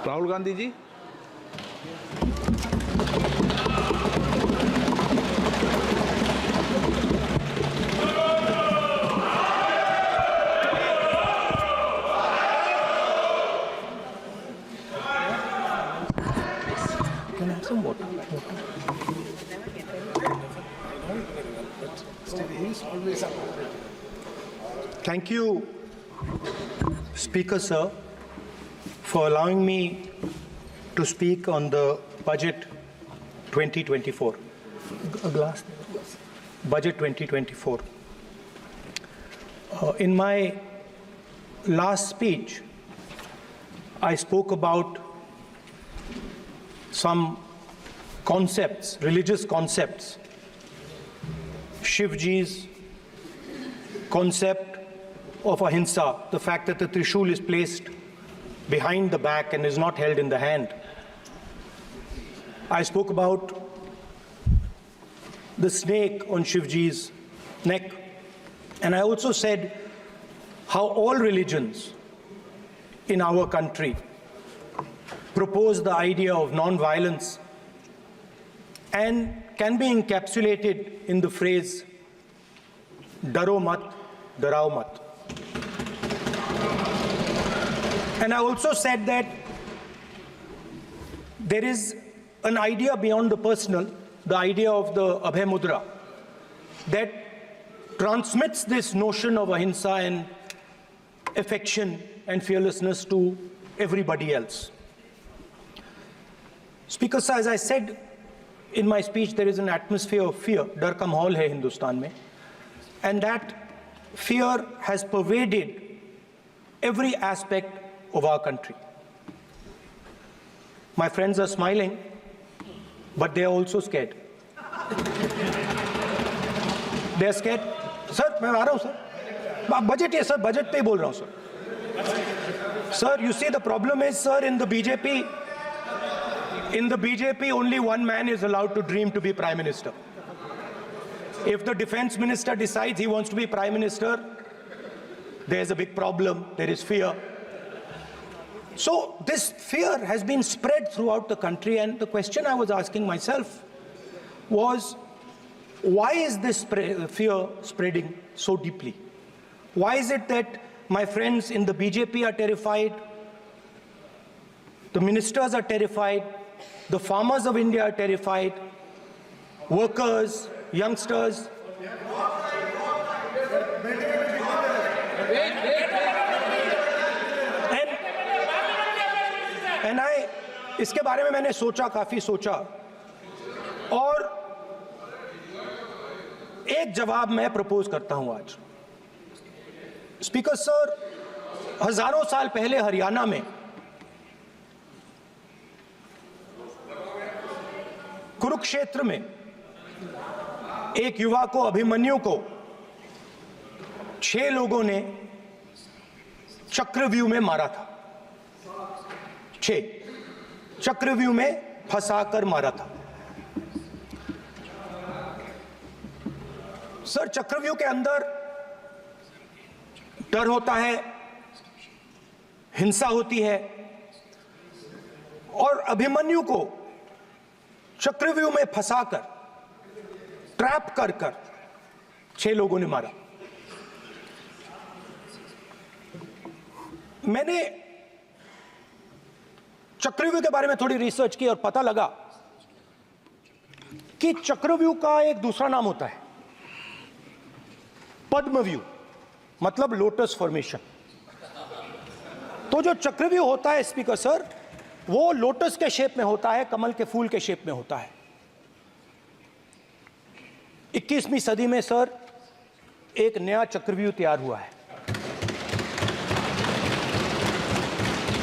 Rahul Gandhi ji. Can I have some water? Thank you, Speaker Sir, for allowing me to speak on the budget 2024. A glass. Budget 2024. In my last speech, I spoke about some concepts, religious concepts. Shivji's concept of ahimsa, the fact that the Trishul is placed behind the back and is not held in the hand. I spoke about the snake on Shivji's neck. And I also said how all religions in our country propose the idea of non-violence and can be encapsulated in the phrase, Daro mat, darao mat. And I also said that there is an idea beyond the personal, the idea of the Abhay Mudra, that transmits this notion of ahimsa and affection and fearlessness to everybody else. Speaker sir, as I said in my speech, there is an atmosphere of fear, dar ka mahol hai Hindustan mein, and that fear has pervaded every aspect of our country. My friends are smiling, but they are also scared. They are scared. Sir, मैं आ रहा हूँ sir. Budget है sir, budget पे ही बोल रहा हूँ sir. Sir, you see the problem is sir, in the BJP, only one man is allowed to dream to be Prime Minister. If the Defense Minister decides he wants to be Prime Minister, there's a big problem, there is fear. So this fear has been spread throughout the country, and the question I was asking myself was, why is this fear spreading so deeply? Why is it that my friends in the BJP are terrified, the ministers are terrified, the farmers of India are terrified, workers, youngsters? And इसके बारे में मैंने सोचा, काफी सोचा, और एक जवाब मैं प्रपोज करता हूं आज. स्पीकर सर, हजारों साल पहले हरियाणा में कुरुक्षेत्र में एक युवा को, अभिमन्यु को 6 लोगों ने चक्रव्यूह में मारा था. 6 चक्रव्यूह में फंसाकर मारा था. सर, चक्रव्यूह के अंदर डर होता है, हिंसा होती है, और अभिमन्यु को चक्रव्यूह में फंसाकर, ट्रैप कर 6 लोगों ने मारा. मैंने चक्रव्यूह के बारे में थोड़ी रिसर्च की और पता लगा कि चक्रव्यूह का एक दूसरा नाम होता है, पद्मव्यूह, मतलब लोटस फॉर्मेशन. तो जो चक्रव्यूह होता है स्पीकर सर, वो लोटस के शेप में होता है, कमल के फूल के शेप में होता है. 21वीं सदी में सर एक नया चक्रव्यूह तैयार हुआ है.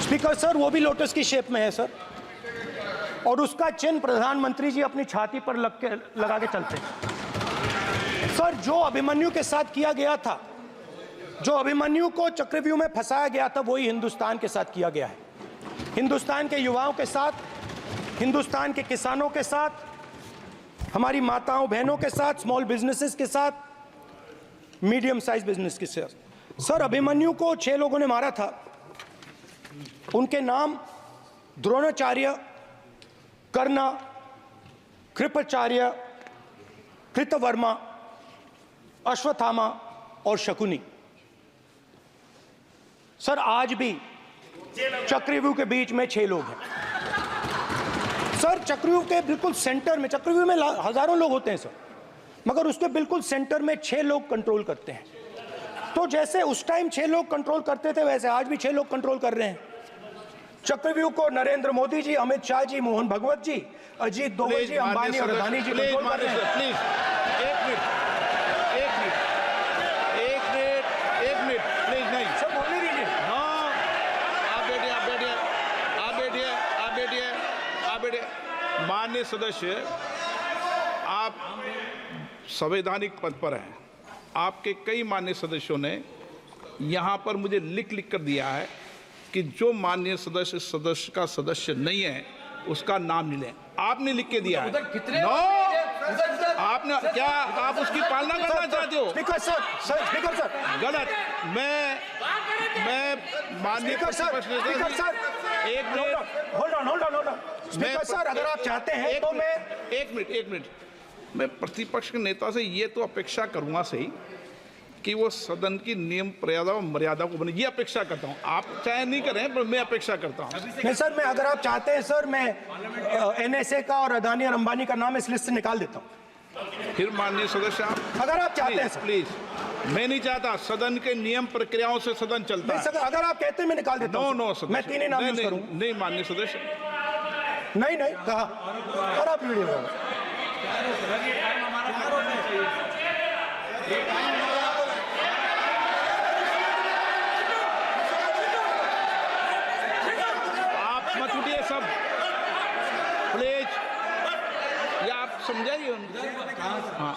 स्पीकर सर, वो भी लोटस की शेप में है सर, और उसका चिन्ह प्रधानमंत्री जी अपनी छाती पर लगा के चलते हैं. सर, जो अभिमन्यु के साथ किया गया था, जो अभिमन्यु को चक्रव्यूह में फंसाया गया था, वही हिंदुस्तान के साथ किया गया है. हिंदुस्तान के युवाओं के साथ, हिंदुस्तान के किसानों के साथ, हमारी माताओं बहनों के साथ, स्मॉल बिजनेसेस के साथ, मीडियम साइज बिजनेस के साथ. सर, अभिमन्यु को 6 लोगों ने मारा था. उनके नाम द्रोणाचार्य, कर्ण, कृपाचार्य, कृतवर्मा, अश्वत्थामा और शकुनी। सर आज भी चक्रव्यूह के बीच में 6 लोग हैं। सर चक्रव्यूह के बिल्कुल सेंटर में, चक्रव्यूह में हजारों लोग होते हैं सर, मगर उसके बिल्कुल सेंटर में 6 लोग कंट्रोल करते हैं। तो जैसे उस टाइम 6 लोग कंट्रोल करते थे, वैसे आज भी 6 लोग कंट्रोल कर रहे हैं चक्रव्यूह को। नरेंद्र मोदी जी, अमित शाह जी, मोहन भगवत जी, अजीत दोवल जी, अंबानी और अदानी जी कंट्रोल कर रहे हैं। प्लीज एक मिनट प्लीज, नहीं सब बोलने दीजिए। हाँ, आप बैठिए। माननीय सदस्य, आप संवैधानिक पद पर हैं। आपके कई माननीय सदस्यों ने यहाँ पर मुझे लिख कर दिया है कि जो माननीय सदस्य का सदस्य नहीं है उसका नाम नहीं लें। आपने लिख के दिया है। नो, आपने क्या, आप उसकी पालना करना चाहते हो? स्पीकर सर, गलत। मैं माननीय एक minute, hold on. Speaker sir, अगर आप चाहते हैं तो मैं एक मिनट मैं प्रतिपक्ष के नेता से ये तो अपेक्षा करूंगा सही कि वो सदन की नियम मर्यादा को बने, ये अपेक्षा करता हूं। आप चाहे नहीं करें, पर मैं अपेक्षा करता हूं। नहीं सर, मैं अगर आप चाहते हैं सर, मैं एनएसए का और अदानी और अंबानी का नाम इस लिस्ट से निकाल देता हूं। फिर माननीय सदस्य, आप अगर आप चाहते हैं सर। प्लीज, मैं नहीं चाहता। सदन के नियम प्रक्रियाओं से सदन चलता है। अगर आप कहते हैं मैं निकाल देता हूं। नो, मैं 3 ही नाम यूज करूंगा। नहीं माननीय सदस्य, नहीं कहा, और आप वीडियो मत उठिए सब प्लीज, या आप समझाइए। हाँ,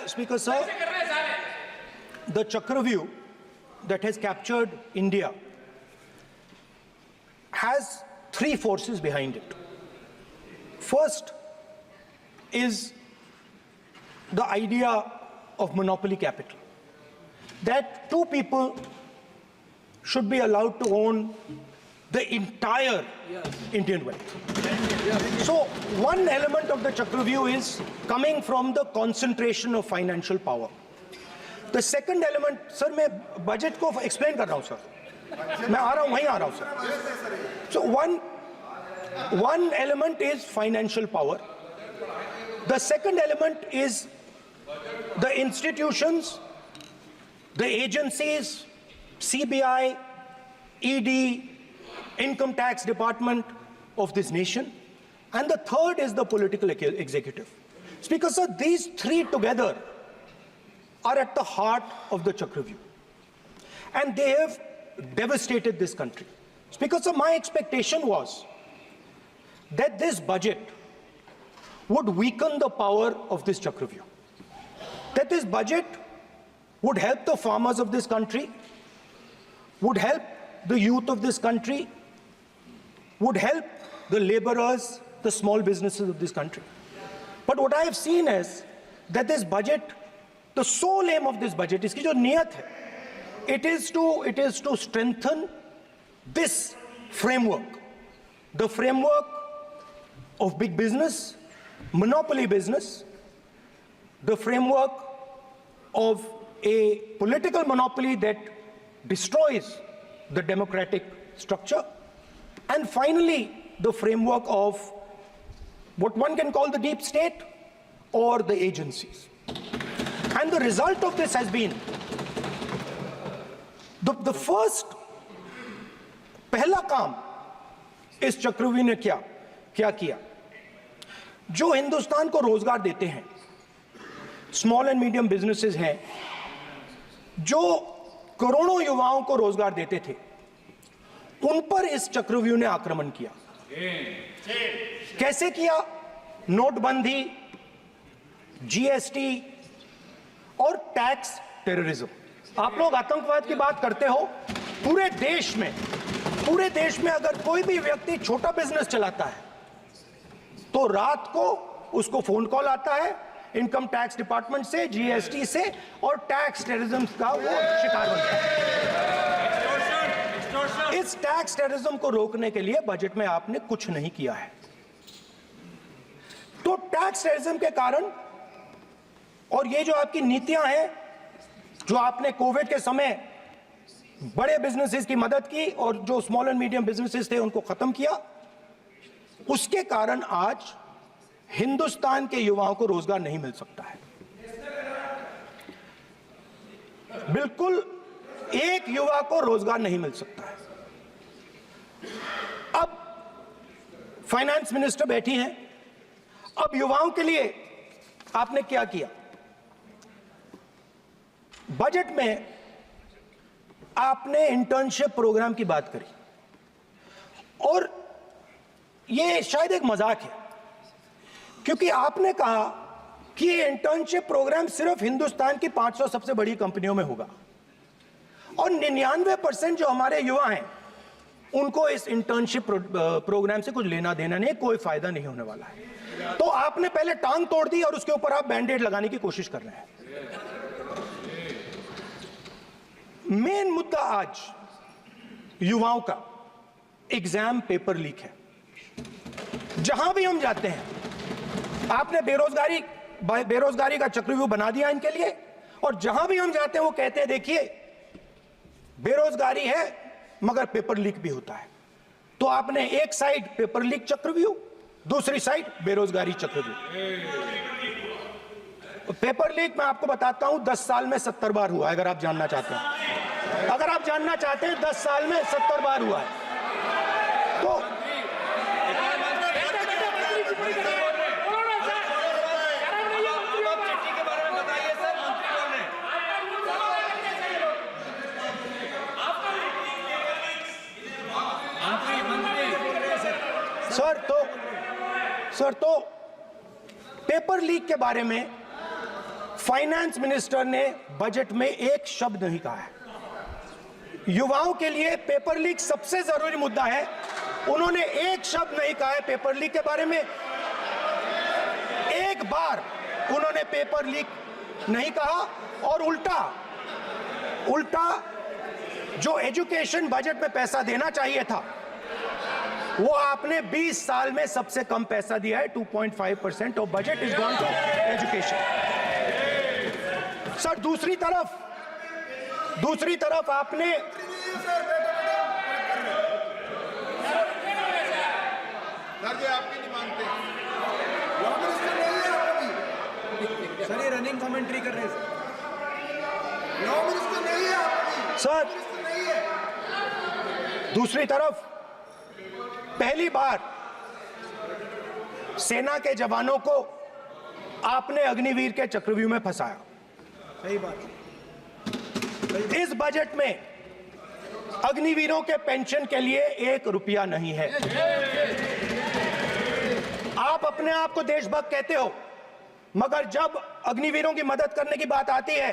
Speaker sir, the Chakravyuh that has captured India has 3 forces behind it. First is the idea of monopoly capital, that 2 people should be allowed to own the entire Indian wealth. So one element of the Chakravyuh is coming from the concentration of financial power. The second element, sir, मैं budget को explain कर रहा हूँ sir, मैं आ रहा हूँ, वहीं आ रहा हूँ sir. So one element is financial power. The second element is the institutions, the agencies, CBI, ED, Income Tax Department of this nation, and the third is the political executive. Speaker sir, these 3 together are at the heart of the Chakravyuh, and they have devastated this country. Speaker sir, my expectation was that this budget would weaken the power of this Chakravyuh, that this budget would help the farmers of this country, would help the youth of this country, would help the laborers, the small businesses of this country. But what I have seen is that this budget, the sole aim of this budget, iski jo niyat hai, it is to strengthen this framework, the framework of big business, monopoly business, the framework of a political monopoly that destroys the democratic structure, and finally the framework of what one can call the deep state or the agencies. And the result of this has been the first पहला काम इस चक्रव्यूह ने क्या किया, जो हिंदुस्तान को रोजगार देते हैं, स्मॉल एंड मीडियम बिजनेसेस हैं, जो करोड़ों युवाओं को रोजगार देते थे, उन पर इस चक्रव्यूह ने आक्रमण किया। कैसे किया? नोटबंदी, जीएसटी और टैक्स टेररिज्म। आप लोग आतंकवाद की बात करते हो, पूरे देश में अगर कोई भी व्यक्ति छोटा बिजनेस चलाता है तो रात को उसको फोन कॉल आता है इनकम टैक्स डिपार्टमेंट से, जीएसटी से, और टैक्स टेररिज्म का वो शिकार बनता है। इस टैक्स टेररिज्म को रोकने के लिए बजट में आपने कुछ नहीं किया है। तो टैक्स टेररिज्म के कारण और ये जो आपकी नीतियां हैं, जो आपने कोविड के समय बड़े बिजनेसेस की मदद की और जो स्मॉल एंड मीडियम बिजनेसेस थे उनको खत्म किया, उसके कारण आज हिंदुस्तान के युवाओं को रोजगार नहीं मिल सकता है। बिल्कुल एक युवा को रोजगार नहीं मिल सकता है। अब फाइनेंस मिनिस्टर बैठी हैं, अब युवाओं के लिए आपने क्या किया? बजट में आपने इंटर्नशिप प्रोग्राम की बात करी और यह शायद एक मजाक है, क्योंकि आपने कहा कि ये इंटर्नशिप प्रोग्राम सिर्फ हिंदुस्तान की 500 सबसे बड़ी कंपनियों में होगा और 99% जो हमारे युवा हैं उनको इस इंटर्नशिप प्रोग्राम से कुछ लेना देना नहीं, कोई फायदा नहीं होने वाला है। तो आपने पहले टांग तोड़ दी और उसके ऊपर आप बैंडेड लगाने की कोशिश कर रहे हैं। मेन मुद्दा आज युवाओं का एग्जाम पेपर लीक है। जहां भी हम जाते हैं आपने बेरोजगारी का चक्रव्यूह बना दिया इनके लिए, और जहां भी हम जाते हैं वो कहते हैं देखिए बेरोजगारी है मगर पेपर लीक भी होता है। तो आपने एक साइड पेपर लीक चक्रव्यूह, दूसरी साइड बेरोजगारी चक्रव्यूह। पेपर लीक मैं आपको बताता हूं 10 साल में 70 बार हुआ है। अगर आप जानना चाहते हैं, अगर आप जानना चाहते हैं 10 साल में 70 बार हुआ है। तो सर तो पेपर लीक के बारे में फाइनेंस मिनिस्टर ने बजट में एक शब्द नहीं कहा है। युवाओं के लिए पेपर लीक सबसे जरूरी मुद्दा है, उन्होंने एक शब्द नहीं कहा है पेपर लीक के बारे में। एक बार उन्होंने पेपर लीक नहीं कहा और उल्टा जो एजुकेशन बजट में पैसा देना चाहिए था वो आपने 20 साल में सबसे कम पैसा दिया है। 2.5% of budget is gone to education. Sir दूसरी तरफ आपने आपकी नहीं मानते सर, ये रनिंग कमेंट्री कर रहे हैं लॉ मिनिस्टर नहीं है सर। दूसरी तरफ पहली बार सेना के जवानों को आपने अग्निवीर के चक्रव्यूह में फंसाया। सही बात। इस बजट में अग्निवीरों के पेंशन के लिए 1 रुपया नहीं है। आप अपने आप को देशभक्त कहते हो, मगर जब अग्निवीरों की मदद करने की बात आती है,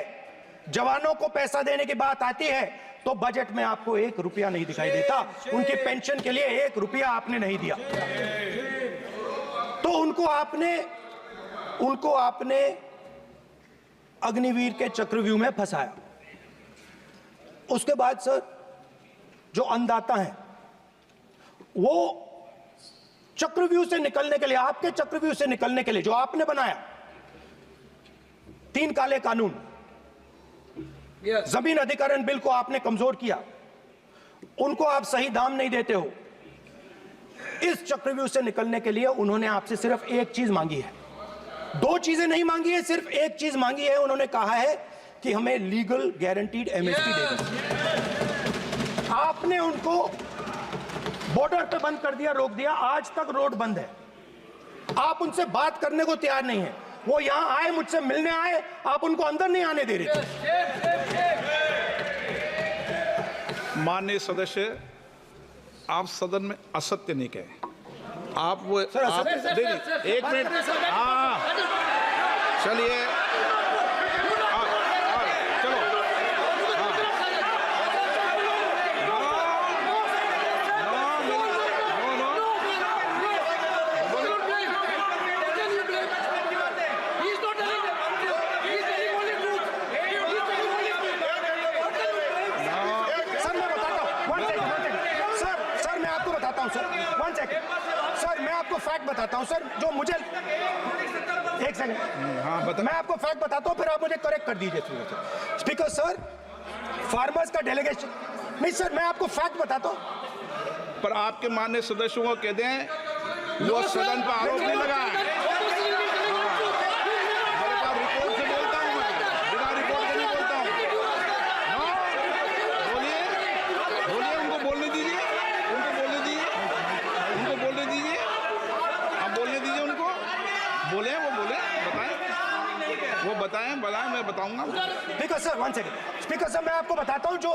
जवानों को पैसा देने की बात आती है, तो बजट में आपको 1 रुपया नहीं दिखाई देता। उनकी पेंशन के लिए 1 रुपया आपने नहीं दिया। तो उनको आपने अग्निवीर के चक्रव्यूह में फंसाया। उसके बाद सर जो अन्नदाता हैं वो चक्रव्यूह से निकलने के लिए, आपके चक्रव्यूह से निकलने के लिए जो आपने बनाया 3 काले कानून, जमीन अधिग्रहण बिल को आपने कमजोर किया, उनको आप सही दाम नहीं देते हो। इस चक्रव्यूह से निकलने के लिए उन्होंने आपसे सिर्फ एक चीज मांगी है, 2 चीजें नहीं मांगी है, सिर्फ एक चीज मांगी है। उन्होंने कहा है कि हमें लीगल गारंटीड एमएसपी दे दो। आपने उनको बॉर्डर पे बंद कर दिया, रोक दिया, आज तक रोड बंद है। आप उनसे बात करने को तैयार नहीं है। वो यहां आए, मुझसे मिलने आए, आप उनको अंदर नहीं आने दे रहे। माननीय सदस्य, आप सदन में असत्य नहीं कहे। आप वो आप एक मिनट, हाँ चलिए, चलो, सर मैं बताता हूं, हूं सर, 1 सेकंड सर, मैं आपको फैक्ट बताता हूं सर, जो मुझे 1 सेकंड, हाँ बता। मैं आपको फैक्ट बताता हूं, फिर आप मुझे करेक्ट कर दीजिए स्पीकर सर। फार्मर्स का डेलीगेशन, नहीं सर, मैं आपको फैक्ट बताता हूं। पर आपके माननीय सदस्यों को कह दें वो सदन पर आरोप नहीं लगाए। मेरे पास रिपोर्ट से बोलता हूं मैं, बिना रिपोर्ट के नहीं बोलता हूं। हाँ, बोलिए बोलिए, उनको बोलने दीजिए, उनको बोलने दीजिए, उनको बोलने दीजिए, आप बोलने दीजिए उनको, बोले वो बोले, बताएं, वो बताएं, मैं बताऊंगा। Speaker sir 1 second, speaker sir मैं आपको बताता हूं जो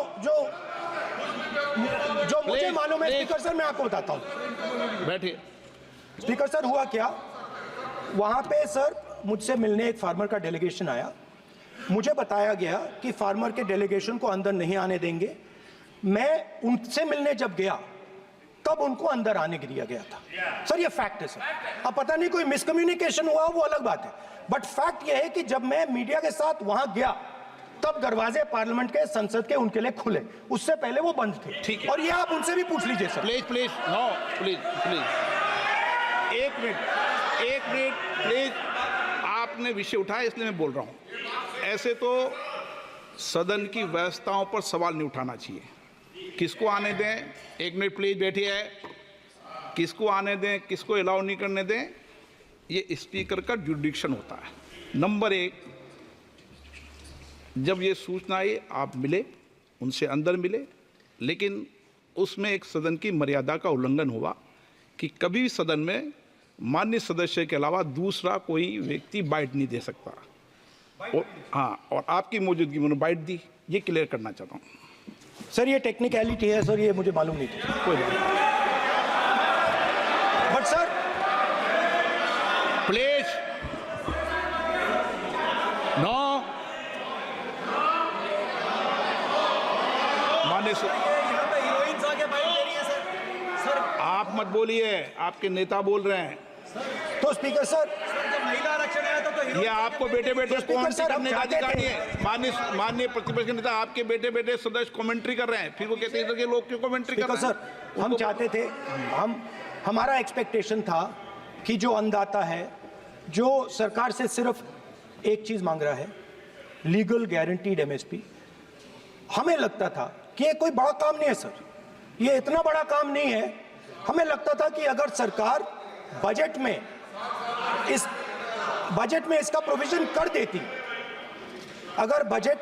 मुझे मालूम है। स्पीकर सर मैं आपको बताता हूं, बैठिए। स्पीकर सर हुआ क्या, वहां पे सर मुझसे मिलने एक फार्मर का डेलीगेशन आया, मुझे बताया गया कि फार्मर के डेलीगेशन को अंदर नहीं आने देंगे। मैं उनसे मिलने जब गया तब उनको अंदर आने दिया गया था सर, ये फैक्ट है सर। अब पता नहीं कोई मिसकम्युनिकेशन हुआ वो अलग बात है, बट फैक्ट ये है कि जब मैं मीडिया के साथ वहां गया तब दरवाजे पार्लियामेंट के, संसद के उनके लिए खुले, उससे पहले वो बंद थे। ठीक है। और ये आप उनसे भी पूछ लीजिए sir. Please please no please please, एक मिनट प्लीज, आपने विषय उठाया इसलिए मैं बोल रहा हूं। ऐसे तो सदन की व्यवस्थाओं पर सवाल नहीं उठाना चाहिए। किसको आने दें, 1 मिनट प्लीज बैठिए, किसको आने दें, किसको अलाउ नहीं करने दें, ये स्पीकर का जुडिक्शन होता है। नंबर 1, जब ये सूचना आई आप मिले, उनसे अंदर मिले, लेकिन उसमें एक सदन की मर्यादा का उल्लंघन हुआ कि कभी भी सदन में माननीय सदस्य के अलावा दूसरा कोई व्यक्ति बाइट नहीं दे सकता। और आपकी मौजूदगी में बाइट दी, ये क्लियर करना चाहता हूँ सर। ये टेक्निकलिटी है सर, ये मुझे मालूम नहीं थी, कोई बात नहीं। बट सर प्लीज नो, माननीय हीरोइंस आके बाइट दे रही है सर। आप मत बोलिए, आपके नेता बोल रहे हैं। तो स्पीकर सर, जब महिला आरक्षण आया था तो ये आपको बेटे बेटे तो स्पीकर कमेंट्री सर, हम करने का चाहते अधिकार थे। नहीं है। माननीय प्रतिपक्ष के नेता आपके बेटे बेटे सदस्य कमेंट्री कर रहे हैं, फिर वो कहते हैं कि लोग क्यों कमेंट्री कर स्पीकर रहे हैं। सर हम चाहते थे, हमारा एक्सपेक्टेशन था कि जो अन्नदाता है, जो सरकार से सिर्फ एक चीज मांग रहा है, लीगल गारंटीड एमएसपी, हमें लगता था कि ये कोई बड़ा काम नहीं है सर, ये इतना बड़ा काम नहीं है। हमें लगता था कि अगर सरकार बजट में इसका प्रोविजन कर देती, अगर बजट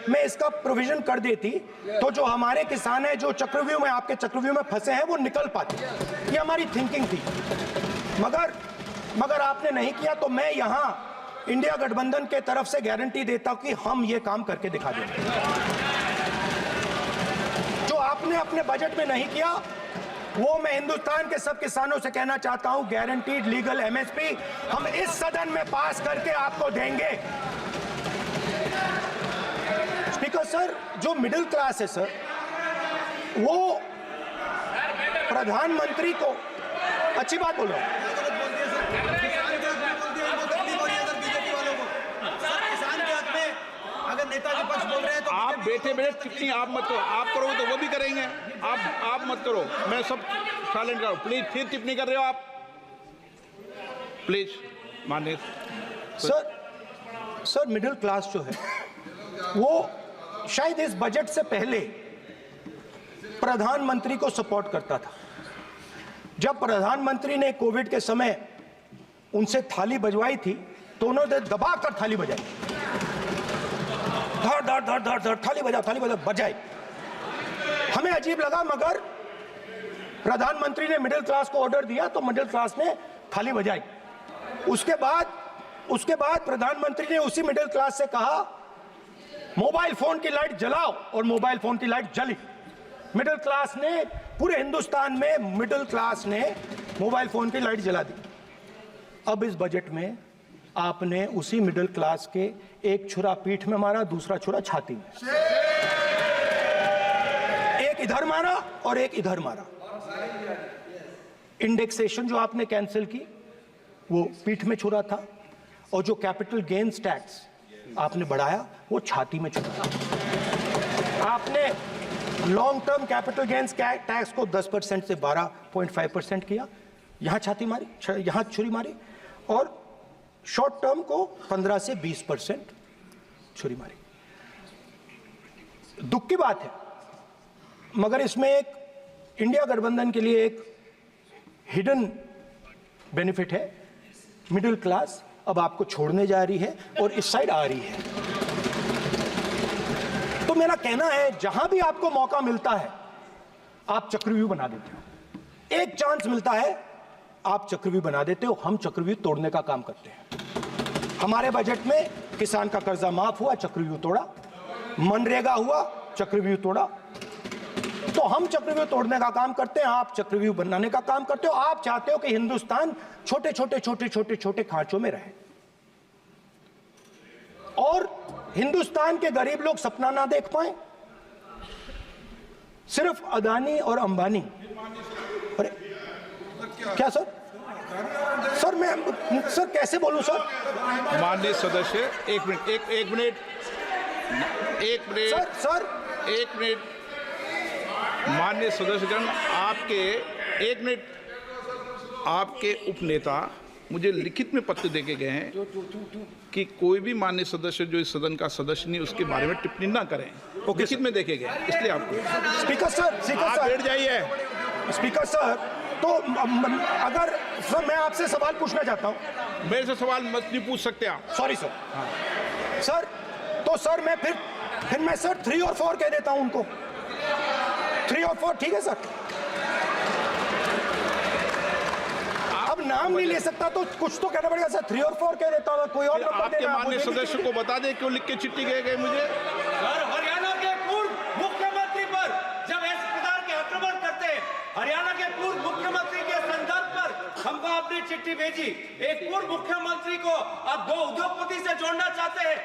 में इसका प्रोविजन कर देती तो जो हमारे किसान हैं, जो चक्रव्यूह में, आपके चक्रव्यूह में फंसे हैं, वो निकल पाते। ये हमारी थिंकिंग थी, मगर आपने नहीं किया। तो मैं यहां इंडिया गठबंधन के तरफ से गारंटी देता हूं कि हम ये काम करके दिखा देंगे। जो आपने अपने बजट में नहीं किया, वो मैं हिंदुस्तान के सब किसानों से कहना चाहता हूं, गारंटीड लीगल एमएसपी हम इस सदन में पास करके आपको देंगे। स्पीकर सर, जो मिडिल क्लास है सर, वो प्रधानमंत्री को, अच्छी बात बोल रहा हूं, अगर नेता विपक्ष बोल रहे हैं तो आप बैठे बैठे टिप्पणी आप मत करो, आप करोगे तो वो भी करेंगे। आप मत करो, मैं सब साइलेंट करो प्लीज। फिर टिप्पणी कर रहे हो आप, प्लीज माननीय सर मिडिल क्लास जो है वो शायद इस बजट से पहले प्रधानमंत्री को सपोर्ट करता था। जब प्रधानमंत्री ने कोविड के समय उनसे थाली बजवाई थी तो उन्होंने दबाकर थाली बजाई, धड़ धड़ धड़ धड़ धड़ थाली बजा बजाई। हमें अजीब लगा, मगर प्रधानमंत्री ने मिडिल क्लास को ऑर्डर दिया तो मिडिल क्लास ने थाली बजाई। उसके बाद प्रधानमंत्री ने उसी मिडिल क्लास से कहा मोबाइल फोन की लाइट जलाओ, और मोबाइल फोन की लाइट जली। मिडिल क्लास ने, पूरे हिंदुस्तान में मिडिल क्लास ने मोबाइल फोन की लाइट जला दी। अब इस बजट में आपने उसी मिडिल क्लास के एक छुरा पीठ में मारा, दूसरा छुरा छाती में, एक इधर मारा और एक इधर मारा। इंडेक्सेशन जो आपने कैंसिल की वो पीठ में छुरा था, और जो कैपिटल गेन्स टैक्स आपने बढ़ाया वो छाती में छुरा था। Long term capital gains tax को 10% से 12.5% किया, यहां छाती मारी, यहां छुरी मारी, और शॉर्ट टर्म को 15 से 20% छुरी मारी। दुख की बात है, मगर इसमें एक इंडिया गठबंधन के लिए एक हिडन बेनिफिट है। मिडिल क्लास अब आपको छोड़ने जा रही है और इस साइड आ रही है। तो मेरा कहना है, जहां भी आपको मौका मिलता है आप चक्रव्यूह बना देते हो। एक चांस मिलता है आप चक्रव्यूह बना देते हो। हम चक्रव्यूह तोड़ने का काम करते हैं। हमारे बजट में किसान का कर्जा माफ हुआ, चक्रव्यूह तोड़ा। मनरेगा हुआ, चक्रव्यूह तोड़ा। तो हम चक्रव्यूह तोड़ने का काम करते हैं, आप चक्रव्यूह बनाने का काम करते हो। आप चाहते हो कि हिंदुस्तान छोटे छोटे छोटे छोटे छोटे खांचों में रहे और हिंदुस्तान के गरीब लोग सपना ना देख पाए। सिर्फ अदानी और अंबानी। अरे क्या सर? सर मैं सर कैसे बोलूं सर? माननीय सदस्य, एक मिनट माननीय सदस्यगण, आपके उपनेता मुझे लिखित में पत्र देके गए हैं कि कोई भी माननीय सदस्य जो इस सदन का सदस्य नहीं उसके बारे में टिप्पणी ना करें। लिखित में देखे गए, इसलिए आपको स्पीकर सर आप बैठ जाइए। स्पीकर सर, तो अगर सर मैं आपसे सवाल पूछना चाहता हूं। मेरे से सवाल मत नहीं पूछ सकते आप। Sorry sir. सर तो सर मैं फिर मैं सर 3 और 4 कह देता हूं उनको। 3 और 4 ठीक है सर? अब नाम नहीं ले सकता तो कुछ तो कहना पड़ेगा सर। 3 और 4 कह देता हूं, कोई और नंबर आपके देना। माननीय सदस्य को बता दें क्यों लिख के चिट्ठी गए मुझे। सर, हरियाणा के पूर्व मुख्यमंत्री पर जब ऐसे प्रकार के आक्रमण करते हैं, हरियाणा के पूर्व मुख्यमंत्री के संदर्भ पर हमको आपने चिट्ठी भेजी। एक पूर्व मुख्यमंत्री को आप 2 उद्योगपति से जोड़ना चाहते हैं,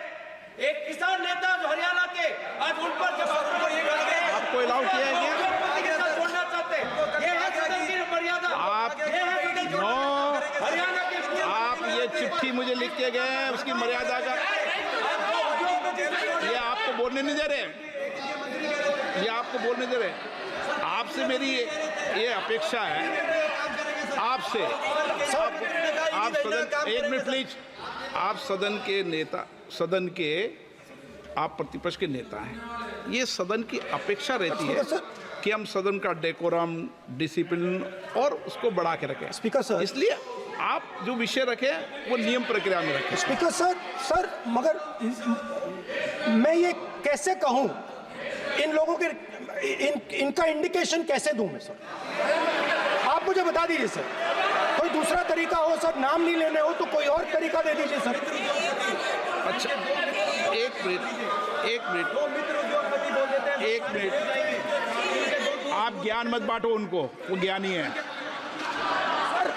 एक किसान नेता जो हरियाणा के, आज उन पर जब आपको अलाउ किया है क्या? उद्योगपति के साथ जोड़ना चाहते हैं। ये है सदन की मर्यादा। हरियाणा के आप ये चिट्ठी मुझे लिख के गए हैं, उसकी मर्यादा का ये आपको बोलने नहीं दे रहे, ये आपको बोलने दे रहे। आपसे मेरी ये अपेक्षा है, आपसे आप सदन, एक मिनट प्लीज, आप सदन के नेता, सदन के आप प्रतिपक्ष के नेता हैं। ये सदन की अपेक्षा रहती है कि हम सदन का डेकोरम, डिसिप्लिन और उसको बढ़ा के रखें। स्पीकर सर, इसलिए आप जो विषय रखें वो नियम प्रक्रिया में रखें। स्पीकर सर मगर मैं ये कैसे कहूं, इन लोगों के इनका इंडिकेशन कैसे दूं मैं सर? आप मुझे बता दीजिए सर, कोई दूसरा तरीका हो सर, नाम नहीं लेने हो तो कोई और तरीका दे दीजिए सर। अच्छा एक मिनट आप ज्ञान मत बांटो उनको, वो ज्ञानी है।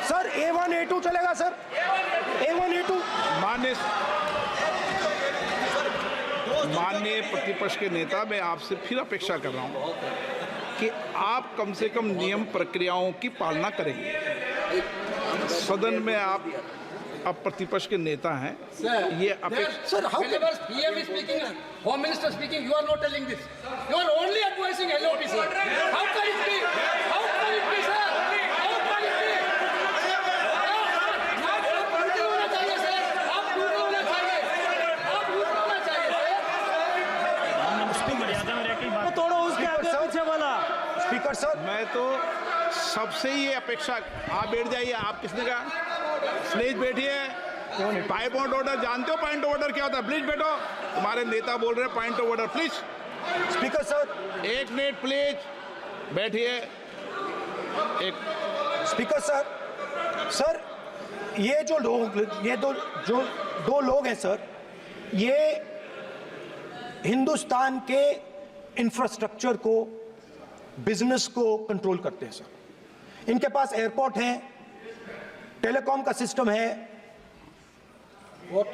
सर A1 A2 चलेगा सर? A1 A2 माननीय प्रतिपक्ष के नेता, मैं आपसे फिर अपेक्षा कर रहा हूं कि आप कम से कम नियम प्रक्रियाओं की पालना करेंगे। सदन में आप अब प्रतिपक्ष के नेता हैं, ये अपेक्षा। Sir how Whenever PM is speaking, Home Minister speaking, you are not telling this. You are only advising LOP, sir. How can it be? How can it be, sir? How can it be? आप झूठे होना चाहिए, sir. आप झूठे होना चाहिए. आप झूठे होना चाहिए, sir. तोड़ो उसके आगे पीछे वाला। स्पीकर सर, मैं तो सबसे ये अपेक्षा, आप बैठ जाइए। आप किसने कहा? प्लीज बैठिए। पॉइंट ऑफ ऑर्डर जानते हो? पॉइंट ऑफ ऑर्डर क्या होता है? प्लीज बैठो। तुम्हारे नेता बोल रहे हैं point of order, please. Speaker sir, एक मिनट प्लीज बैठिए। एक स्पीकर सर ये जो लोग, ये दो लोग हैं सर, ये हिंदुस्तान के इंफ्रास्ट्रक्चर को, बिजनेस को कंट्रोल करते हैं सर। इनके पास एयरपोर्ट है, टेलीकॉम का सिस्टम है,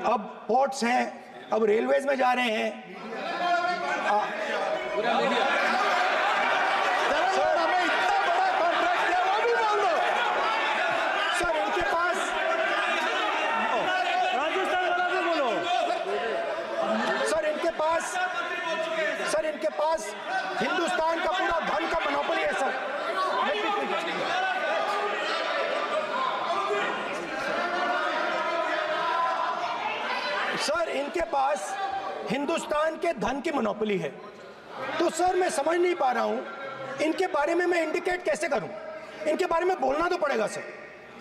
अब पोर्ट्स हैं, अब रेलवेज में जा रहे हैं। सर हमें इतना बड़ा कॉन्ट्रैक्ट दिया, वो भी बोल दो सर। इनके पास राजस्थान वाला भी बोलो सर। इनके इनके पास हिंदुस्तान का पूरा धन का मोनोपोली है सर। सर इनके पास हिंदुस्तान के धन की मोनोपोली है, तो सर मैं समझ नहीं पा रहा हूं इनके बारे में मैं इंडिकेट कैसे करूं। इनके बारे में बोलना तो पड़ेगा सर।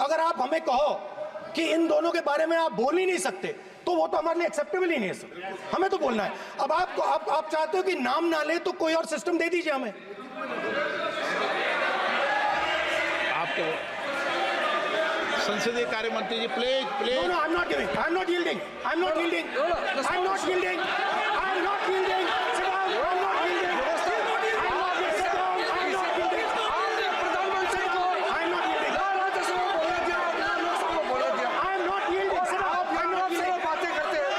अगर आप हमें कहो कि इन दोनों के बारे में आप बोल ही नहीं सकते तो वो तो हमारे लिए एक्सेप्टेबल ही नहीं है सर। हमें तो बोलना है। अब आप चाहते हो कि नाम ना ले तो कोई और सिस्टम दे दीजिए हमें। आपको संसदीय कार्य मंत्री जी please please. No, I'm not giving. I'm not yielding. I'm not yielding. I'm not yielding. I'm not yielding. Sit down. I'm not yielding. I'm not yielding. Sit down. I'm not yielding. प्रधानमंत्री को I'm not yielding. Rajya Sabha बोला दिया, लोकसभा बोला दिया। I'm not yielding. Sit down. आप I'm not Lok Sabha yielding. बातें करते हैं,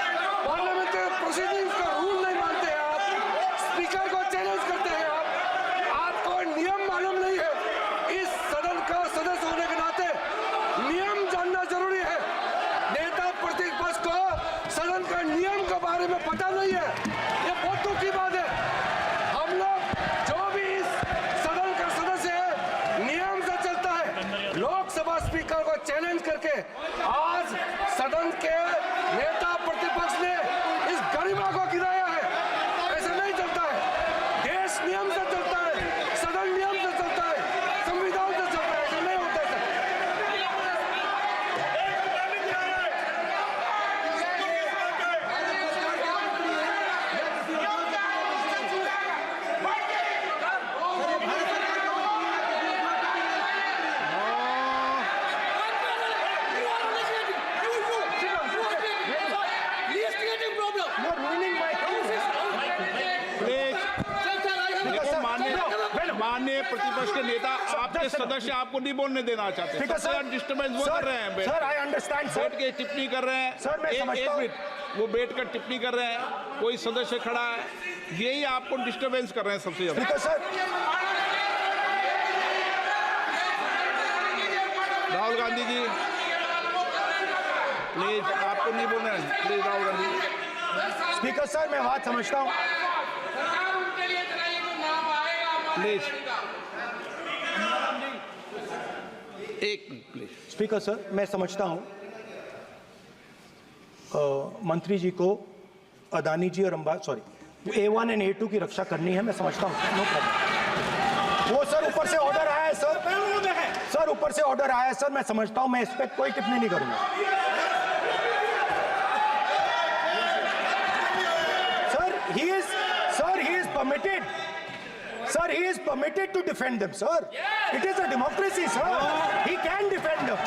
पार्लियामेंट्री प्रोसीडिंग्स का रूल नहीं मानते हैं आप, स्पीकर को चैलेंज करते हैं आप। आपको नियम मालूम नहीं है। इस सदन का सदस्य होने के नाते नियम जानना जरूरी है। नेता प्रतिपक्ष को सदन का नियम के बारे में पता नहीं है, ये बहुत दुख की बात है। हम लोग जो भी इस सदन का सदस्य है नियम से चलता है। लोकसभा स्पीकर को चैलेंज करके आज सदन के नेता प्रतिपक्ष ने इस गरिमा को गिराया है। ऐसा नहीं चलता है। देश नियम से चलता है, सदन नियम से चलता है, संविधान से चलता है। ऐसा नहीं होता है sir. You're ruining my please देखो माननीय प्रतिपक्ष के नेता आपके सदस्य आपको नहीं बोलने देना चाहते। ठीक है सबसे सर। डिस्टर्बेंस वो कर रहे हैं। सर आई अंडरस्टैंड बैठ सर। के टिप्पणी कर रहे हैं। सर, मैं एक समझता हूं। मिनट वो बैठ कर टिप्पणी कर रहे हैं, कोई सदस्य खड़ा है, यही आपको डिस्टर्बेंस कर रहे हैं सबसे ज्यादा। ठीक है सर। राहुल गांधी जी प्लीज, आपको नहीं बोलना है। Please Rahul Gandhi ji. Speaker sir मैं बात समझता हूँ। प्लीज एक मिनट प्लीज। स्पीकर सर मैं समझता हूँ मंत्री जी को अदानी जी और A1 एंड A2 की रक्षा करनी है, मैं समझता हूँ। No problem. वो सर ऊपर से ऑर्डर आया है सर। सर ऊपर से ऑर्डर आया है सर, मैं समझता हूँ। मैं इस पर कोई टिप्पणी नहीं करूंगा। Sir, he is permitted. Sir, he is permitted to defend them, sir. It is a democracy, sir. He can defend them.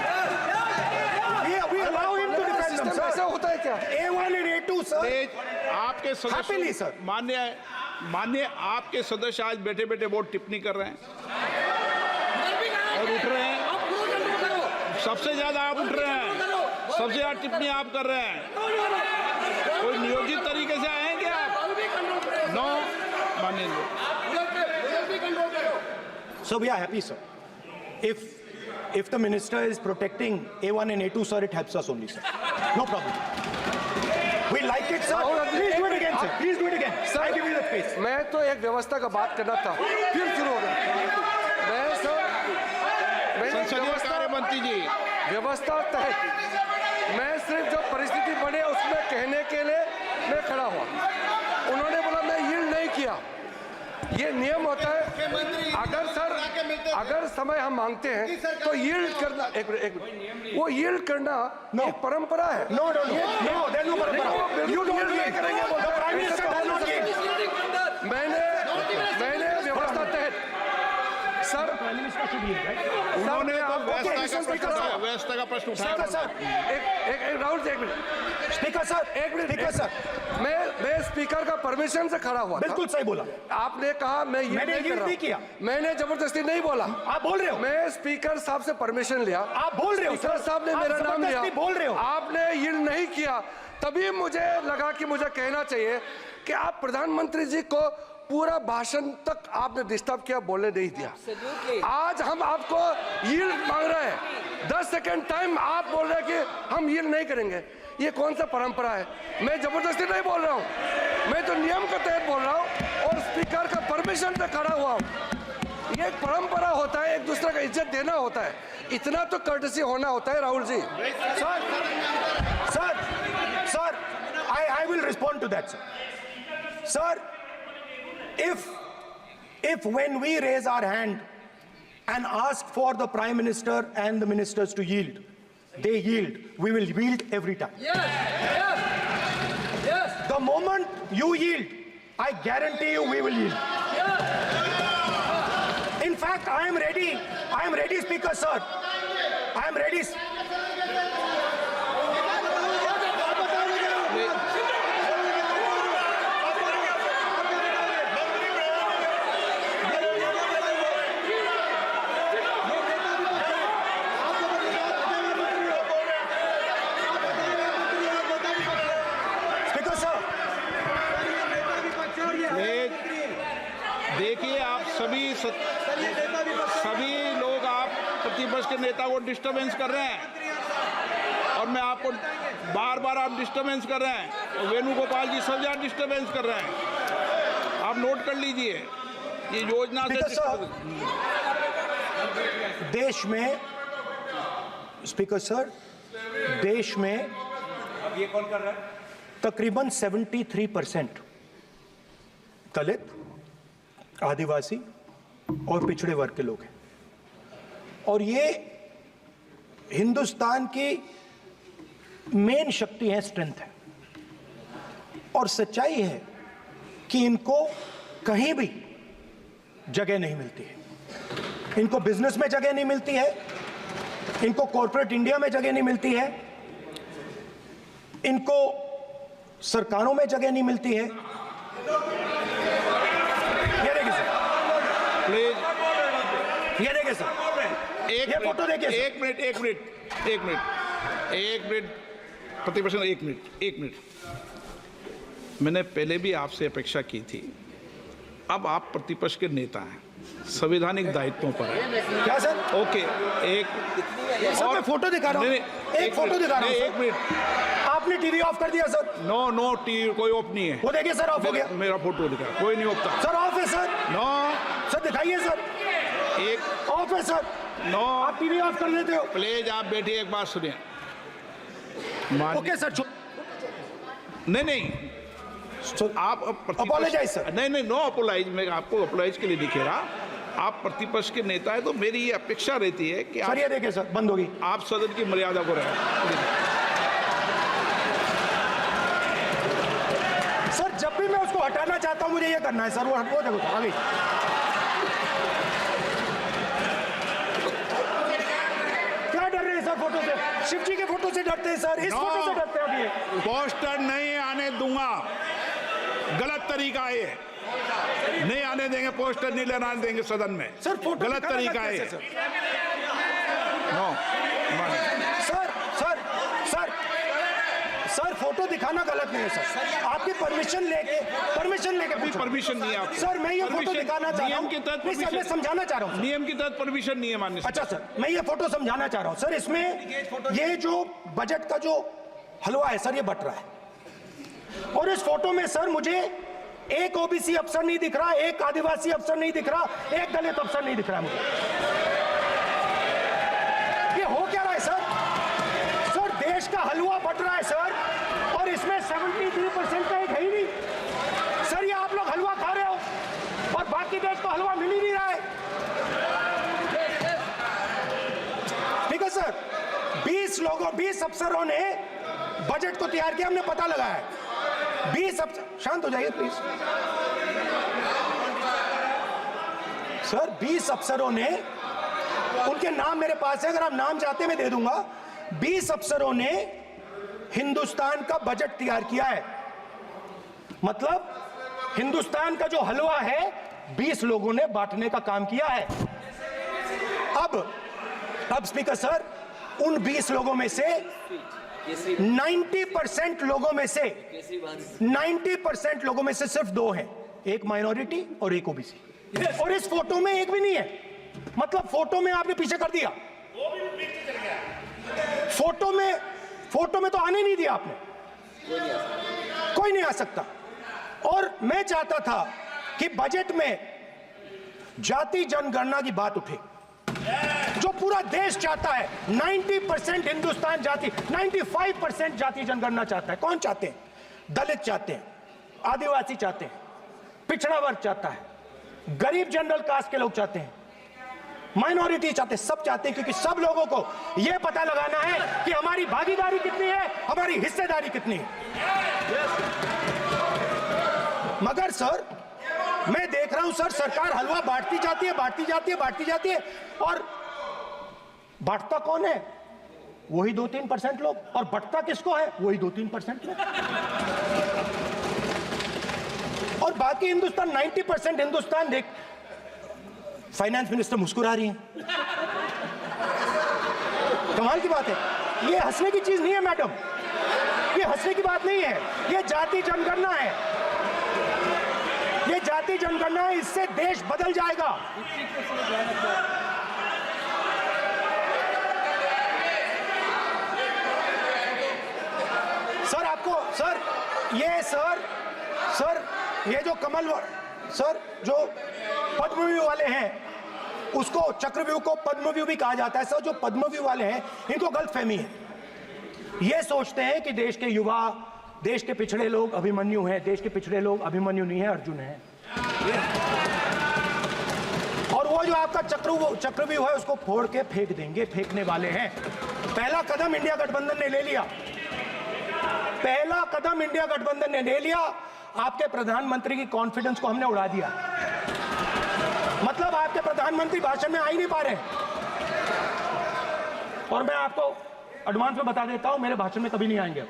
We allow him to defend them, system ऐसा sir. होता है क्या? A1 and A2, sir. Please आपके Happily, सदस्य sir. मान्य आपके सदस्य आज बैठे बैठे बहुत टिप्पणी कर रहे हैं और उठ रहे हैं। सबसे ज्यादा आप उठ रहे हैं, सबसे ज्यादा टिप्पणी आप कर रहे हैं। कोई नियोजित तरीके से आएंगे आप? नो मानेंगे। So we are happy, sir. If the minister is protecting A1 and A2, sir, it helps us only, sir. No problem. We like it, sir. Please do it again, sir. Please do it again. Sir, I give you the space. मैं तो एक व्यवस्था का बात करना था, फिर शुरू हो गया। मैं संसदीय कार्य मंत्री जी व्यवस्था तहत मैं सिर्फ जो परिस्थिति बने उसमें कहने के लिए मैं खड़ा हुआ। उन्होंने बोला मैं यील्ड नहीं किया। ये नियम होता है। अगर समय हम मांगते हैं तो यील्ड करना एक मिनट वो यील्ड करना एक परंपरा है। No, there's no parampara. You don't नहीं yield. करेंगे The बोलते Prime हैं। Minister does not yield. मैंने व्यवस्था तहत सर उन्होंने तो व्यवस्था का प्रश्न उठाया। सर, एक राहुल जी एक मिनट स्पीकर सर, एक मिनट स्पीकर सर, मैं स्पीकर का परमिशन से खड़ा हुआ था। बिल्कुल सही बोला। आपने कहा मैं ये मैंने नहीं कर yield रहा नहीं किया। मैंने जबरदस्ती नहीं बोला। आप बोल रहे हो। मैं स्पीकर साहब से परमिशन लिया। आप बोल रहे हो स्पीकर सर। साहब ने आप मेरा नाम लिया। जबरदस्ती बोल रहे हो। आपने यील्ड नहीं किया, तभी मुझे लगा कि मुझे कहना चाहिए कि आप प्रधानमंत्री जी को पूरा भाषण तक आपने डिस्टर्ब किया, बोलने नहीं दिया। आज हम आपको यील्ड मांग रहे हैं, 10 सेकंड टाइम आप बोल रहे हैं कि हम यील्ड नहीं करेंगे। ये कौन सा परंपरा है? मैं जबरदस्ती नहीं बोल रहा हूँ, मैं तो नियम के तहत बोल रहा हूँ। और स्पीकर परमिशन पे खड़ा हुआ हूँ। ये एक परंपरा होता है, एक दूसरे का इज्जत देना होता है, इतना तो कर्टसी होना होता है Rahul ji. Sir, I will respond to that, sir. Sir, if when we raise our hand and ask for the Prime Minister and the ministers to yield, they yield, we will yield every time. Yes. The moment you yield, I guarantee you we will yield. In fact, I am ready, Speaker, sir. I am ready. देखिए, आप सभी लोग आप प्रतिपक्ष के नेता को disturbance कर रहे हैं, और मैं आपको बार आप डिस्टर्बेंस कर रहे हैं, और वेणुगोपाल जी सब जगह डिस्टर्बेंस कर रहे हैं। आप नोट कर लीजिए, ये योजना से देश में, स्पीकर सर, देश में ये कौन कर रहा है? तकरीबन 73% दलित, आदिवासी और पिछड़े वर्ग के लोग हैं, और ये हिंदुस्तान की मेन शक्ति है, स्ट्रेंथ है। और सच्चाई है कि इनको कहीं भी जगह नहीं मिलती है। इनको बिजनेस में जगह नहीं मिलती है, इनको कॉर्पोरेट इंडिया में जगह नहीं मिलती है, इनको सरकारों में जगह नहीं मिलती है। ये देखिए सर, ये फोटो देखिए। एक मिनट प्रतिपक्ष, एक मिनट। मैंने पहले भी आपसे अपेक्षा की थी, अब आप प्रतिपक्ष के नेता हैं, संवैधानिक दायित्वों पर है। क्या सर? ओके, एक और मैं फोटो दिखा रहा हूँ, एक फोटो दिखा रहा हूँ। एक मिनट, आपने टीवी ऑफ कर दिया सर? नो टीवी कोई ऑफ नहीं है। वो देखिए सर, ऑफ हो गया। मेरा फोटो दिखा, कोई नहीं ऑफ था सर। ऑफ है सर? नो सर दिखाइए सर, एक ऑफ है सर। नो, आप टीवी ऑफ कर लेते हो? प्लीज आप बैठिए, एक बात सुनिए। Okay sir. नहीं, आप अपोलोजाइज सर। नहीं, नो अपोलाइज। मैं आपको अपोलाइज के लिए दिखे रहा। आप प्रतिपक्ष के नेता है, तो मेरी ये अपेक्षा रहती है कि सर ये देखिए सर, बंद होगी। आप सदन की मर्यादा को रखें। सर जब भी मैं उसको हटाना चाहता हूं, मुझे ये करना है सर। वो देखो आगे। क्या डर रहे हैं सर फोटो से? शिव जी के फोटो से डरते हैं सर, इस फोटो से डरते हैं। अभी पोस्टर नहीं आने दूंगा, गलत तरीका है ये। नहीं आने देंगे, पोस्टर नहीं लगाने देंगे सदन में। सर फोटो गलत तरीका है। सर फोटो दिखाना गलत नहीं है सर। आपकी परमिशन लेके परमिशन नहीं है आपको। सर मैं ये फोटो दिखाना चाह रहा हूँ, नियम के तहत मैं समझाना चाह रहा हूँ। नियम के तहत परमिशन नहीं है माननीय। अच्छा सर, मैं ये फोटो समझाना चाह रहा हूँ सर। इसमें ये जो बजट का जो हलवा है सर, ये बट रहा है, और इस फोटो में सर मुझे एक ओबीसी अफसर नहीं दिख रहा, एक आदिवासी अफसर नहीं दिख रहा, एक दलित अफसर नहीं दिख रहा मुझे। ये हो क्या रहा है सर? सर देश का हलवा बट रहा है सर, और इसमें 73% का एक है ही नहीं सर। ये आप लोग हलवा खा रहे हो और बाकी देश को हलवा मिल ही नहीं रहा है। ठीक है सर, 20 अफसरों ने बजट को तैयार किया, हमने पता लगाया है। 20 अफसर, शांत हो जाइए प्लीज सर। 20 अफसरों ने, उनके नाम मेरे पास है, अगर आप नाम चाहते मैं दे दूंगा। 20 अफसरों ने हिंदुस्तान का बजट तैयार किया है। मतलब हिंदुस्तान का जो हलवा है 20 लोगों ने बांटने का काम किया है। अब स्पीकर सर, उन 20 लोगों में से 90% लोगों में से सिर्फ 2 हैं, एक माइनॉरिटी और एक ओबीसी। और इस फोटो में एक भी नहीं है। मतलब फोटो में आपने पीछे कर दिया, फोटो में तो आने नहीं दिया आपने। कोई नहीं आ सकता। और मैं चाहता था कि बजट में जाति जनगणना की बात उठे, जो पूरा देश चाहता है, 90% हिंदुस्तान जाति, 95% जाति जनगणना चाहता है। कौन चाहते हैं? दलित चाहते हैं, आदिवासी चाहते हैं, पिछड़ा वर्ग चाहता है, गरीब जनरल कास्ट के लोग चाहते हैं, माइनॉरिटी चाहते हैं, सब चाहते हैं, क्योंकि सब लोगों को यह पता लगाना है कि हमारी भागीदारी कितनी है, हमारी हिस्सेदारी कितनी है। मगर सर, मैं देख रहा हूं सर, सरकार हलवा बांटती जाती है, बांटती जाती है, बांटती जाती है, और बांटता कौन है? वही 2-3% लोग, और बंटता किसको है? वही 2-3% लोग, और बाकी हिंदुस्तान, 90% हिंदुस्तान देख। फाइनेंस मिनिस्टर मुस्कुरा रही हैं, कमाल की बात है। ये हंसने की चीज नहीं है मैडम, ये हंसने की बात नहीं है, ये जाति जनगणना है, ये जाति जनगणना है, इससे देश बदल जाएगा। सर आपको सर ये जो कमल सर जो पद्मव्यूह वाले हैं, उसको चक्रव्यूह को पद्मव्यूह भी कहा जाता है। सर जो पद्मव्यूह वाले हैं, इनको गलतफहमी है, ये सोचते हैं कि देश के युवा, देश के पिछड़े लोग अभिमन्यु हैं। देश के पिछड़े लोग अभिमन्यु नहीं है, अर्जुन है। और वो जो आपका चक्रव्यूह है, उसको फोड़ के फेंक देंगे, फेंकने वाले हैं। पहला कदम इंडिया गठबंधन ने ले लिया, पहला कदम इंडिया गठबंधन ने ले लिया। आपके प्रधानमंत्री की कॉन्फिडेंस को हमने उड़ा दिया, मतलब आपके प्रधानमंत्री भाषण में आ ही नहीं पा रहे। और मैं आपको एडवांस में बता देता हूं, मेरे भाषण में कभी नहीं आएंगे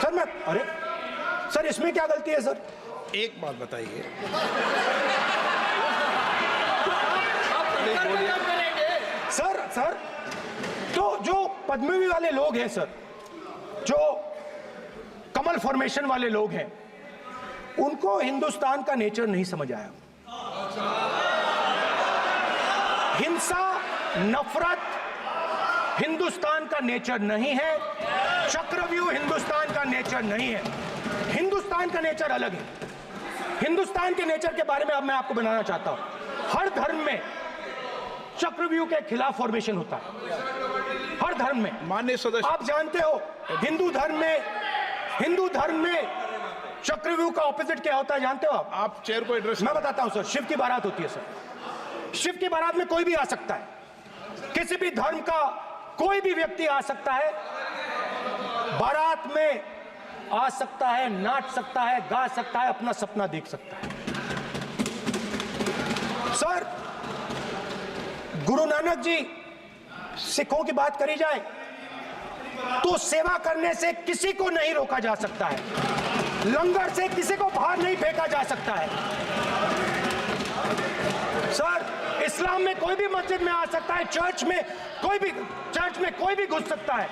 सर। मैं अरे सर, इसमें क्या गलती है सर? एक बात बताइए, सर तो जो पद्मव्यूह वाले लोग हैं सर, जो कमल फॉर्मेशन वाले लोग हैं, उनको हिंदुस्तान का नेचर नहीं समझ आया। हिंसा, नफरत हिंदुस्तान का नेचर नहीं है, चक्रव्यूह हिंदुस्तान का नेचर नहीं है। हिंदुस्तान का नेचर अलग है। हिंदुस्तान के नेचर के बारे में अब मैं आपको बनाना चाहता हूं। हर धर्म में चक्रव्यूह के खिलाफ फॉर्मेशन होता है, हर धर्म में। माननीय सदस्य, आप जानते हो हिंदू धर्म में चक्रव्यूह का ऑपोजिट क्या होता है, जानते हो आप चेयर को एड्रेस। मैं बताता हूं सर। शिव की बारात होती है सर, शिव की बारात में कोई भी आ सकता है, किसी भी धर्म का कोई भी व्यक्ति आ सकता है, बारात में आ सकता है, नाच सकता है, गा सकता है, अपना सपना देख सकता है। सर गुरु नानक जी, सिखों की बात करी जाए तो सेवा करने से किसी को नहीं रोका जा सकता है, लंगर से किसी को बाहर नहीं फेंका जा सकता है। सर इस्लाम में कोई भी मस्जिद में आ सकता है, चर्च में कोई भी घुस सकता है,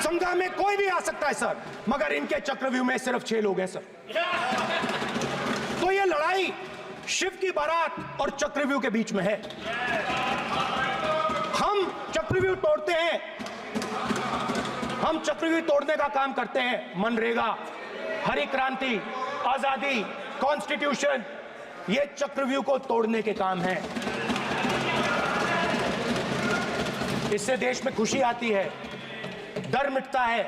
संघा में कोई भी आ सकता है सर, मगर इनके चक्रव्यूह में सिर्फ 6 लोग हैं सर। तो ये लड़ाई शिव की बारात और चक्रव्यूह के बीच में है। हम चक्रव्यूह तोड़ते हैं, हम चक्रव्यूह तोड़ने का काम करते हैं। मनरेगा, हरी क्रांति, आजादी, कॉन्स्टिट्यूशन, ये चक्रव्यूह को तोड़ने के काम हैं। इससे देश में खुशी आती है, डर मिटता है,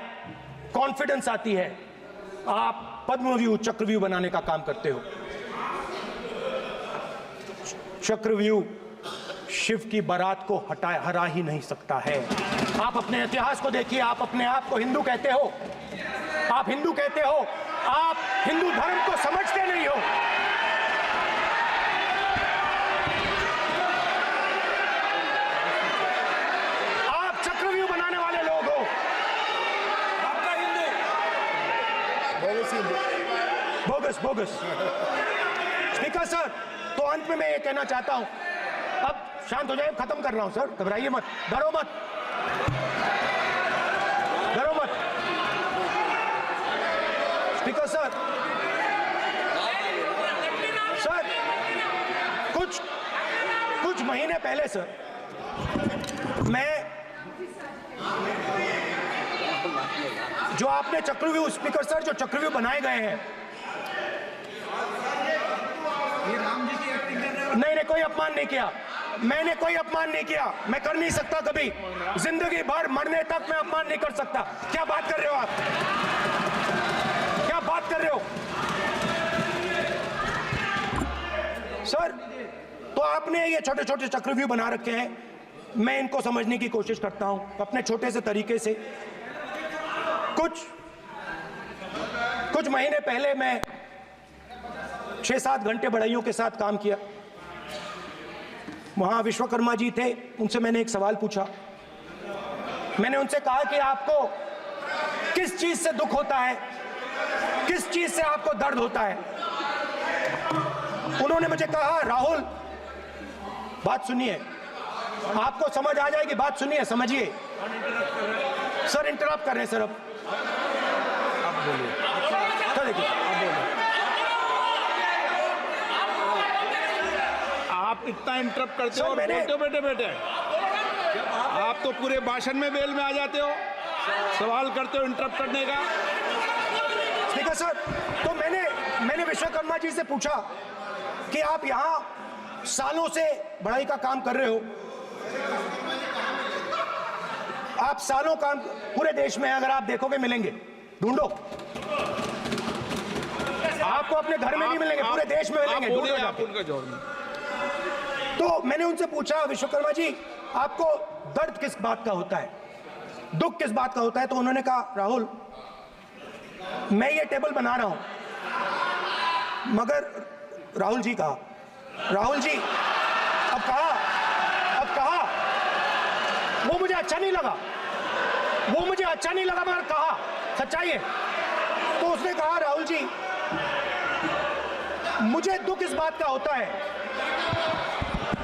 कॉन्फिडेंस आती है। आप पद्मव्यूह चक्रव्यूह बनाने का काम करते हो। चक्रव्यूह शिव की बारात को हरा ही नहीं सकता है। आप अपने इतिहास को देखिए, आप अपने आप को हिंदू कहते हो, आप हिंदू कहते हो, आप हिंदू धर्म को समझते नहीं हो। आप चक्रव्यूह बनाने वाले लोग हो। आपका हिंदू बोगस। स्पीकर सर, तो अंत में मैं ये कहना चाहता हूं, अब शांत हो जाए, खत्म कर रहा हूं सर, घबराइए मत, डरो मत। स्पीकर सर, कुछ महीने पहले सर, मैं जो आपने चक्रव्यूह, स्पीकर सर, जो चक्रव्यूह बनाए गए हैं, अपमान नहीं किया, मैंने कोई अपमान नहीं किया, मैं कर नहीं सकता कभी, जिंदगी भर मरने तक मैं अपमान नहीं कर सकता। क्या बात कर रहे हो आप, क्या बात कर रहे हो सर? तो आपने ये छोटे छोटे चक्रव्यूह बना रखे हैं, मैं इनको समझने की कोशिश करता हूं अपने छोटे से तरीके से। कुछ महीने पहले मैं 6-7 घंटे बढ़इयों के साथ काम किया। वहां विश्वकर्मा जी थे, उनसे मैंने एक सवाल पूछा। मैंने उनसे कहा कि आपको किस चीज से दुख होता है, किस चीज से आपको दर्द होता है? उन्होंने मुझे कहा, राहुल बात सुनिए, आपको समझ आ जाएगी, बात सुनिए, समझिए। सर इंटरप्ट कर रहे हैं सर, अब बोलिए, सर देखिए, आप इतना इंटरप्ट करते हो और मैंने- बोलते हो बेटे बेटे, आप तो पूरे भाषण में बेल में आ जाते हो, सवाल करते हो इंटरप्ट करने का। स्पीकर सर, तो मैंने विश्वकर्मा जी से पूछा कि आप यहां सालों से बढ़ाई का काम कर रहे हो, आप सालों काम पूरे देश में अगर आप देखोगे मिलेंगे, ढूंढो, आपको अपने घर में नहीं मिलेंगे, पूरे देश में मिलेंगे, ढूंढो बोलिए, आप जाके। उनका जवाब दीजिए। तो मैंने उनसे पूछा, विश्वकर्मा जी आपको दर्द किस बात का होता है, दुख किस बात का होता है? तो उन्होंने कहा, राहुल मैं ये टेबल बना रहा हूं, मगर राहुल जी कहा, राहुल जी अब कहा वो मुझे अच्छा नहीं लगा, वो मुझे अच्छा नहीं लगा, मगर कहा सच्चाई है। तो उसने कहा, राहुल जी मुझे दुख इस बात का होता है,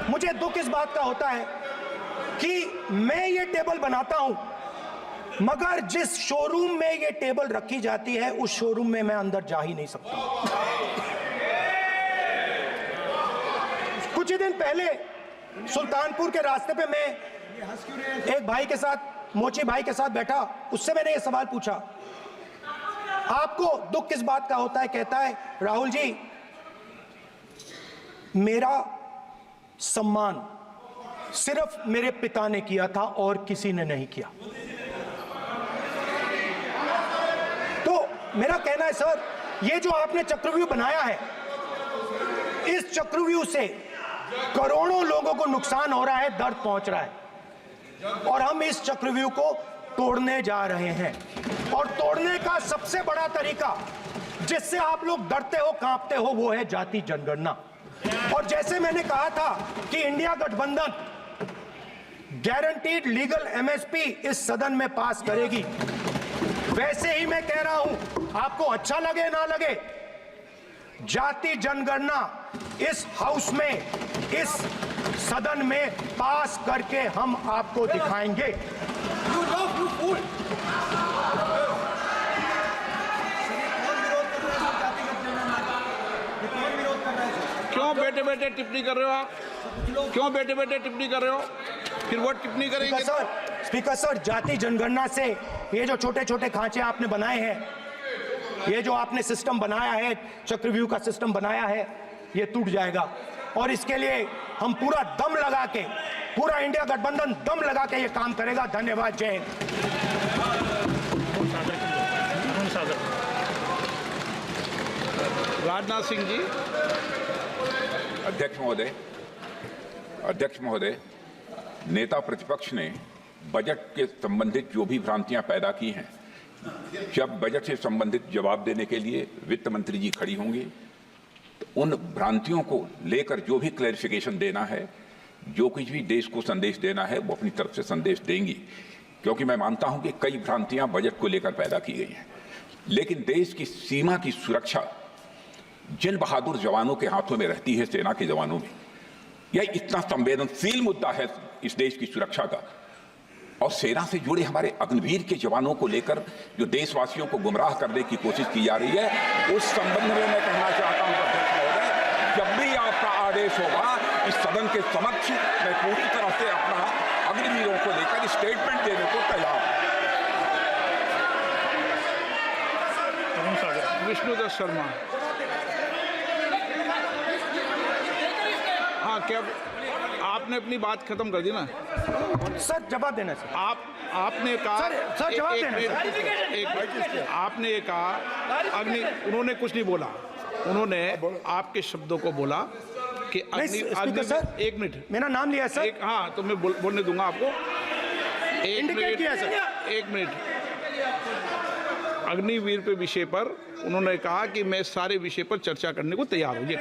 मुझे दुख इस बात का होता है कि मैं ये टेबल बनाता हूं, मगर जिस शोरूम में ये टेबल रखी जाती है उस शोरूम में मैं अंदर जा ही नहीं सकता। कुछ ही दिन पहले सुल्तानपुर के रास्ते पे मैं एक भाई के साथ, मोची भाई के साथ बैठा, उससे मैंने ये सवाल पूछा, आपको दुख किस बात का होता है? कहता है, राहुल जी मेरा सम्मान सिर्फ मेरे पिता ने किया था और किसी ने नहीं किया। तो मेरा कहना है सर, ये जो आपने चक्रव्यूह बनाया है, इस चक्रव्यूह से करोड़ों लोगों को नुकसान हो रहा है, दर्द पहुंच रहा है, और हम इस चक्रव्यूह को तोड़ने जा रहे हैं। और तोड़ने का सबसे बड़ा तरीका जिससे आप लोग डरते हो, कांपते हो, वो है जाति जनगणना। और जैसे मैंने कहा था कि इंडिया गठबंधन गारंटीड लीगल एमएसपी इस सदन में पास करेगी, वैसे ही मैं कह रहा हूं, आपको अच्छा लगे ना लगे, जाति जनगणना इस हाउस में, इस सदन में पास करके हम आपको दिखाएंगे। क्यों बेटे बेटे टिप्पणी कर रहे हो आप? क्यों बेटे बेटे टिप्पणी कर रहे हो? फिर वो टिप्पणी करेंगे। स्पीकर सर, जाति जनगणना से ये जो छोटे छोटे खांचे आपने बनाए हैं, ये जो आपने सिस्टम बनाया है, चक्रव्यूह का सिस्टम बनाया है, ये टूट जाएगा। और इसके लिए हम पूरा दम लगा के, पूरा इंडिया गठबंधन दम लगा के ये काम करेगा। धन्यवाद, जय हिंद। राजनाथ सिंह जी। अध्यक्ष महोदय, नेता प्रतिपक्ष ने बजट के संबंधित जो भी भ्रांतियां पैदा की हैं, जब बजट से संबंधित जवाब देने के लिए वित्त मंत्री जी खड़ी होंगी तो उन भ्रांतियों को लेकर जो भी क्लैरिफिकेशन देना है, जो कुछ भी देश को संदेश देना है, वो अपनी तरफ से संदेश देंगी। क्योंकि मैं मानता हूं कि कई भ्रांतियां बजट को लेकर पैदा की गई हैं, लेकिन देश की सीमा की सुरक्षा जिन बहादुर जवानों के हाथों में रहती है, सेना के जवानों में, यह इतना संवेदनशील मुद्दा है इस देश की सुरक्षा का। और सेना से जुड़े हमारे अग्निवीर के जवानों को लेकर जो देशवासियों को गुमराह करने की कोशिश की जा रही है, उस संबंध में मैं कहना चाहता हूं अध्यक्ष महोदय, जब भी आपका आदेश होगा इस सदन के समक्ष मैं पूरी तरह से अपना अग्निवीरों को लेकर स्टेटमेंट देने को तैयार हूं। विष्णुदत्त शर्मा। हाँ, क्या आपने अपनी बात खत्म कर दी ना? सर जवाब देना सर। आपने कहा सर, जवाब एक देना, मिनट, आपने ये कहा उन्होंने कुछ नहीं बोला, उन्होंने आपके शब्दों को बोला कि नहीं, स्पीकर सर, एक मिनट, मेरा नाम लिया है सर। हाँ तो मैं बोलने दूंगा आपको। इंडिकेट किया सर। एक मिनट। अग्निवीर पे विषय पर उन्होंने कहा कि मैं सारे विषय पर चर्चा करने को तैयार हूँ।